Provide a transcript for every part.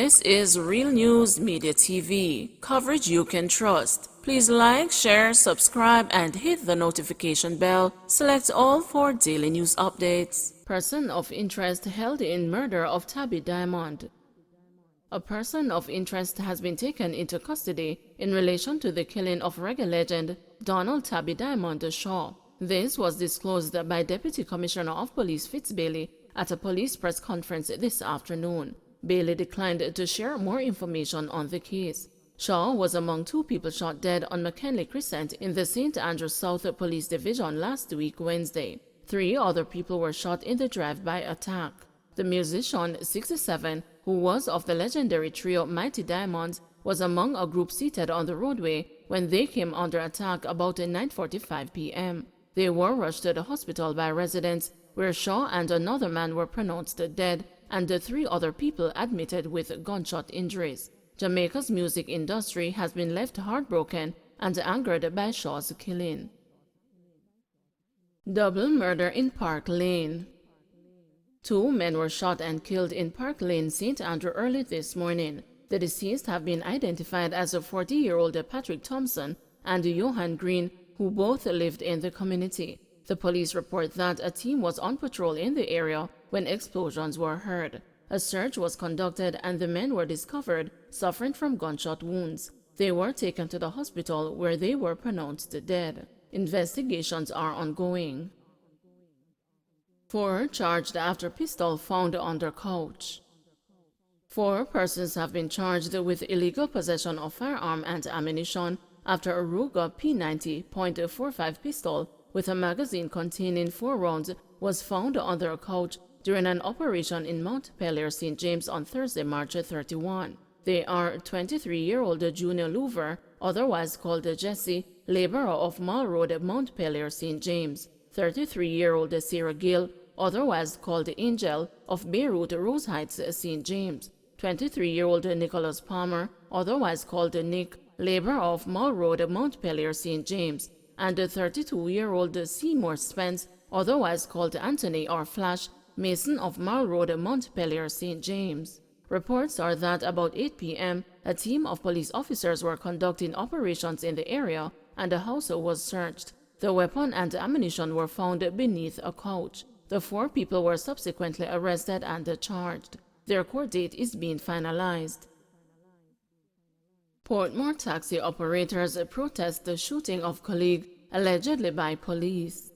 This is Real News Media TV, coverage you can trust. Please like, share, subscribe, and hit the notification bell. Select all for daily news updates. Person of interest held in murder of Tobi Diamond. A person of interest has been taken into custody in relation to the killing of reggae legend Donald Tobi Diamond Shaw. This was disclosed by Deputy Commissioner of Police Fitz Bailey at a police press conference this afternoon. Bailey declined to share more information on the case. Shaw was among two people shot dead on McKinley Crescent in the St. Andrews South Police Division last week Wednesday. 3 other people were shot in the drive-by attack. The musician, 67, who was of the legendary trio Mighty Diamonds, was among a group seated on the roadway when they came under attack about 9:45 p.m. They were rushed to the hospital by residents, where Shaw and another man were pronounced dead, and the 3 other people admitted with gunshot injuries. Jamaica's music industry has been left heartbroken and angered by Shaw's killing. Double murder in Park Lane. 2 men were shot and killed in Park Lane, St. Andrew early this morning. The deceased have been identified as a 40-year-old Patrick Thompson and Johan Green, who both lived in the community. The police report that a team was on patrol in the area when explosions were heard. A search was conducted and the men were discovered suffering from gunshot wounds. They were taken to the hospital where they were pronounced dead. Investigations are ongoing. 4 charged after pistol found under couch. 4 persons have been charged with illegal possession of firearm and ammunition after a Ruger P90.45 pistol with a magazine containing 4 rounds was found under a couch during an operation in Mount Pelier, St. James on Thursday, March 31. They are 23-year-old Junior Louver, otherwise called Jesse, laborer of Mall Road, Mount Pelier, St. James; 33-year-old Sarah Gill, otherwise called Angel, of Beirut, Rose Heights, St. James; 23-year-old Nicholas Palmer, otherwise called Nick, laborer of Mall Road, Mount Pelier, St. James; and 32-year-old Seymour Spence, otherwise called Anthony or Flash, mason of Mall Road, Mount Pelier, St. James. Reports are that about 8 p.m., a team of police officers were conducting operations in the area and the house was searched. The weapon and ammunition were found beneath a couch. The 4 people were subsequently arrested and charged. Their court date is being finalized. Portmore taxi operators protest the shooting of colleague allegedly by police.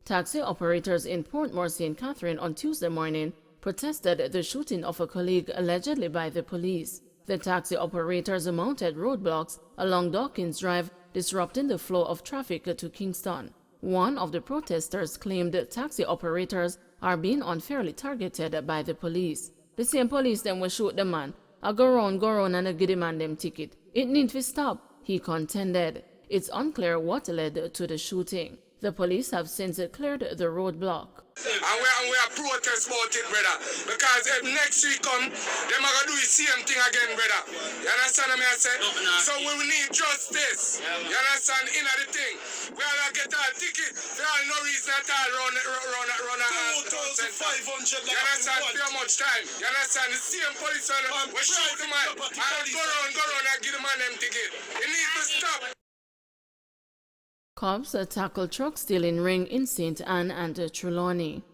Taxi operators in Portmore, St. Catherine on Tuesday morning protested the shooting of a colleague allegedly by the police. The taxi operators mounted roadblocks along Dawkins Drive, disrupting the flow of traffic to Kingston. One of the protesters claimed taxi operators are being unfairly targeted by the police. The same police them will shoot the man. I go round and give the man them ticket. It need to stop, he contended. It's unclear what led to the shooting. The police have since cleared the roadblock. And we are protest about it, brother. Because if next week come, them are going to do the same thing again, brother. You understand what I say? So we need justice. You understand? In the thing. We are going to get our ticket. There are no reason at all run a 2,500. You understand? How much time? You understand? The same police we shoot the man. And go around and give the man them ticket. It needs to stop. Cops tackle truck stealing ring in St. Anne and Trelawney.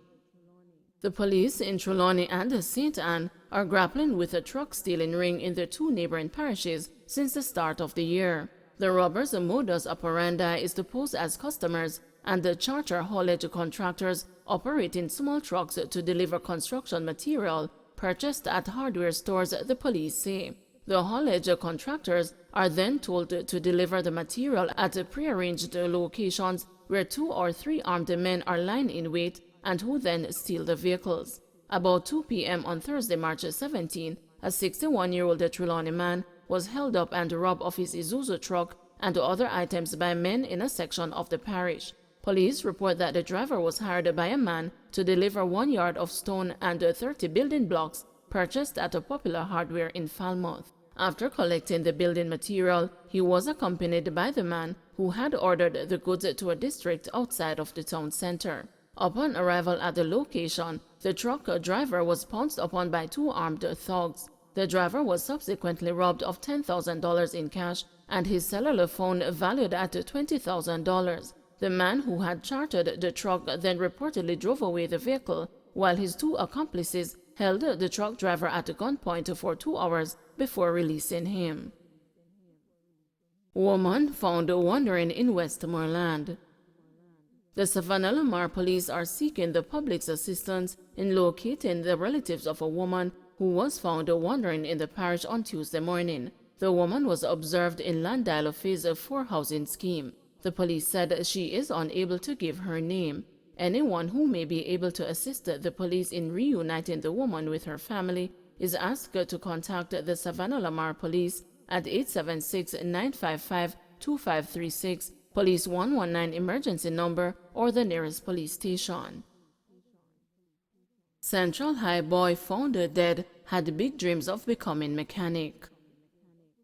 The police in Trelawney and St. Anne are grappling with a truck stealing ring in their 2 neighboring parishes since the start of the year. The robbers' modus operandi is to pose as customers and the charter haulage contractors operating small trucks to deliver construction material purchased at hardware stores, the police say. The haulage contractors are then told to deliver the material at prearranged locations where 2 or 3 armed men are lying in wait and who then steal the vehicles. About 2 p.m. on Thursday, March 17, a 61-year-old Trelawney man was held up and robbed of his Isuzu truck and other items by men in a section of the parish. Police report that the driver was hired by a man to deliver 1 yard of stone and 30 building blocks purchased at a Popular Hardware in Falmouth. After collecting the building material, he was accompanied by the man who had ordered the goods to a district outside of the town center. Upon arrival at the location, the truck driver was pounced upon by 2 armed thugs. The driver was subsequently robbed of $10,000 in cash and his cellular phone valued at $20,000. The man who had chartered the truck then reportedly drove away the vehicle, while his two accomplices held the truck driver at gunpoint for 2 hours before releasing him. Woman found wandering in Westmoreland. The Savannah Lamar police are seeking the public's assistance in locating the relatives of a woman who was found wandering in the parish on Tuesday morning. The woman was observed in Landale Phase 4 housing scheme. The police said she is unable to give her name. Anyone who may be able to assist the police in reuniting the woman with her family is asked to contact the Savannah Lamar police at 876-955-2536, Police 119 emergency number, or the nearest police station. Central High boy found dead had big dreams of becoming mechanic.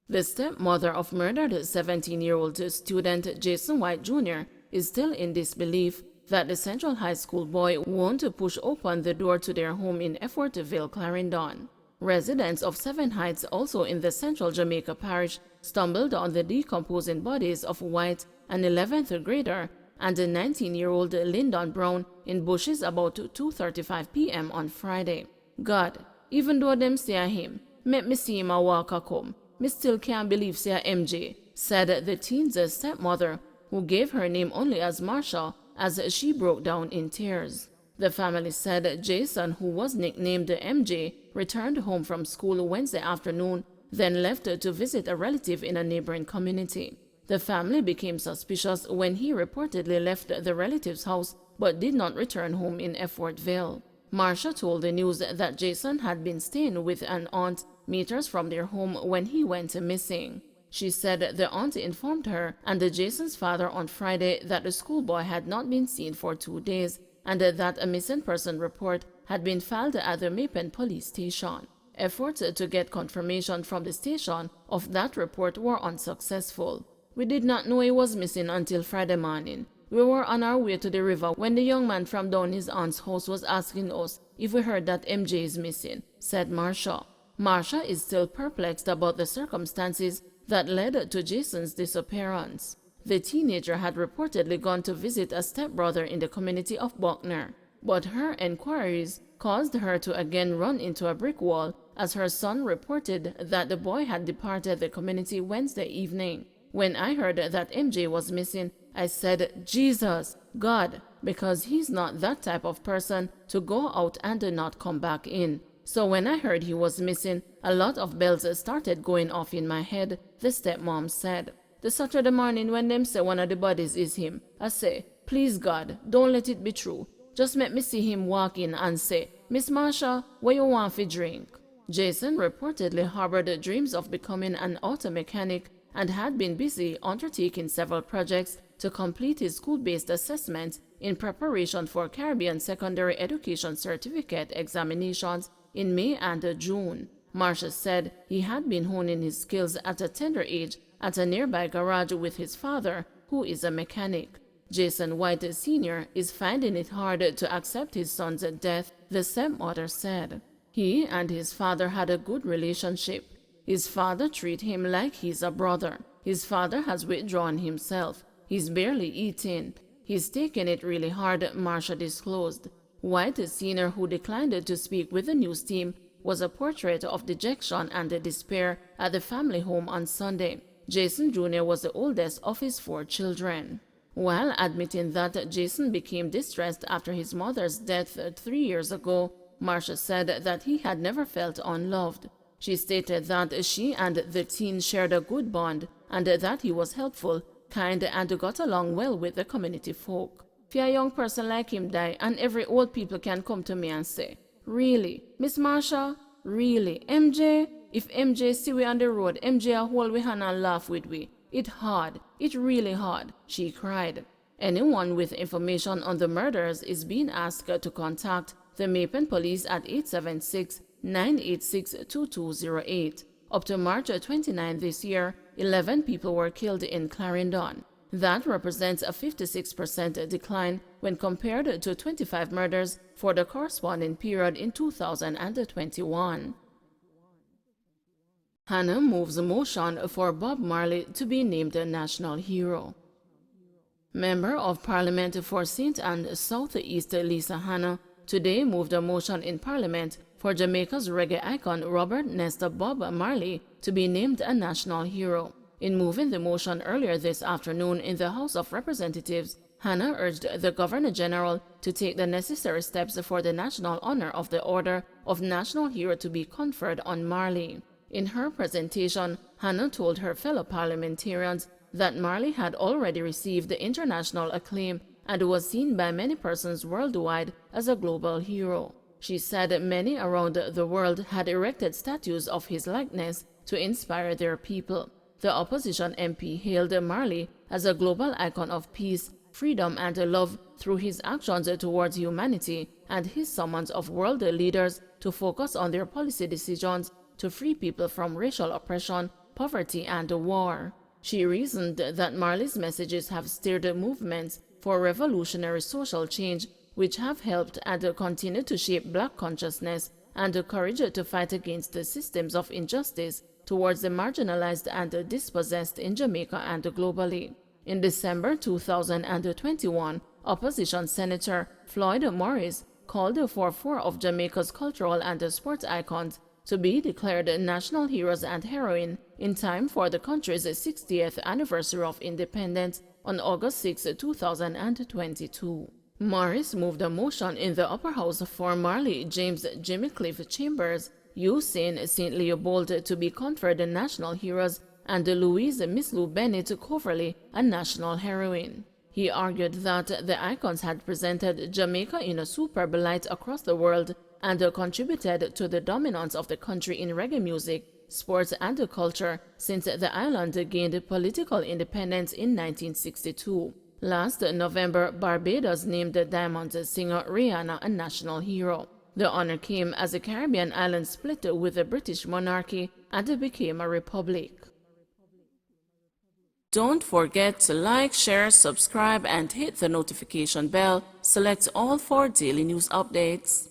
The stepmother of murdered 17-year-old student Jason White Jr. is still in disbelief that the Central High School boy won't push open the door to their home in Effortville, Clarendon. Residents of Seven Heights, also in the Central Jamaica Parish, stumbled on the decomposing bodies of White, an 11th grader, and a 19-year-old Lyndon Brown in bushes about 2:35 p.m. on Friday. God, even though them say him, make me see him a walk a come, me still can't believe say MJ, said the teen's stepmother, who gave her name only as Marsha, as she broke down in tears. The family said Jason, who was nicknamed MJ, returned home from school Wednesday afternoon, then left to visit a relative in a neighboring community. The family became suspicious when he reportedly left the relative's house but did not return home in Effortville. Marsha told the news that Jason had been staying with an aunt meters from their home when he went missing. She said the aunt informed her and Jason's father on Friday that the schoolboy had not been seen for 2 days and that a missing person report had been filed at the Mapen police station. Efforts to get confirmation from the station of that report were unsuccessful. We did not know he was missing until Friday morning. We were on our way to the river when the young man from down his aunt's house was asking us if we heard that MJ is missing, said Marsha. Marsha is still perplexed about the circumstances that led to Jason's disappearance. The teenager had reportedly gone to visit a stepbrother in the community of Buckner, but her inquiries caused her to again run into a brick wall as her son reported that the boy had departed the community Wednesday evening. When I heard that MJ was missing, I said, Jesus, God, because he's not that type of person to go out and not come back in. So when I heard he was missing, a lot of bells started going off in my head, the stepmom said. The Saturday morning when them say one of the bodies is him, I say, please God, don't let it be true. Just make me see him walk in and say, Miss Marsha, what you want for drink? Jason reportedly harbored dreams of becoming an auto mechanic and had been busy undertaking several projects to complete his school-based assessments in preparation for Caribbean Secondary Education Certificate examinations in May and June. Marsha said he had been honing his skills at a tender age at a nearby garage with his father, who is a mechanic. Jason White Sr. is finding it hard to accept his son's death, the stepmother said. He and his father had a good relationship. His father treats him like he's a brother. His father has withdrawn himself. He's barely eating. He's taken it really hard, Marsha disclosed. White Sr., who declined to speak with the news team, was a portrait of dejection and despair at the family home on Sunday. Jason Jr. was the oldest of his 4 children. While admitting that Jason became distressed after his mother's death 3 years ago, Marsha said that he had never felt unloved. She stated that she and the teen shared a good bond and that he was helpful, kind, and got along well with the community folk. If a young person like him die and every old people can come to me and say, really, Miss Marsha? Really, MJ? If MJ see we on the road, MJ a hold we hand and laugh with we. It hard. It really hard, she cried. Anyone with information on the murders is being asked to contact the Mapen police at 876-986-2208. Up to March 29 this year, 11 people were killed in Clarendon. That represents a 56% decline when compared to 25 murders for the corresponding period in 2021. Hannah moves a motion for Bob Marley to be named a national hero. Member of Parliament for St. Anne South East Lisa Hannah today moved a motion in Parliament for Jamaica's reggae icon Robert Nesta Bob Marley to be named a national hero. In moving the motion earlier this afternoon in the House of Representatives, Hannah urged the Governor-General to take the necessary steps for the national honor of the Order of National Hero to be conferred on Marley. In her presentation, Hannah told her fellow parliamentarians that Marley had already received international acclaim and was seen by many persons worldwide as a global hero. She said many around the world had erected statues of his likeness to inspire their people. The opposition MP hailed Marley as a global icon of peace, freedom, and love through his actions towards humanity and his summons of world leaders to focus on their policy decisions to free people from racial oppression, poverty, and war. She reasoned that Marley's messages have stirred movements for revolutionary social change, which have helped and continue to shape Black consciousness and the courage to fight against the systems of injustice towards the marginalized and dispossessed in Jamaica and globally. In December 2021, opposition Senator Floyd Morris called for 4 of Jamaica's cultural and sports icons to be declared national heroes and heroines in time for the country's 60th anniversary of independence on August 6, 2022. Morris moved a motion in the upper house for Marley James Jimmy Cliff Chambers, Usain St. Leopold to be conferred national heroes, and Louise Miss Lou Bennett Coverley a national heroine. He argued that the icons had presented Jamaica in a superb light across the world and contributed to the dominance of the country in reggae music, sports, and culture since the island gained political independence in 1962. Last November, Barbados named Diamond singer Rihanna a national hero. The honor came as the Caribbean island split with the British monarchy and became a republic. Don't forget to like, share, subscribe, and hit the notification bell. Select all for daily news updates.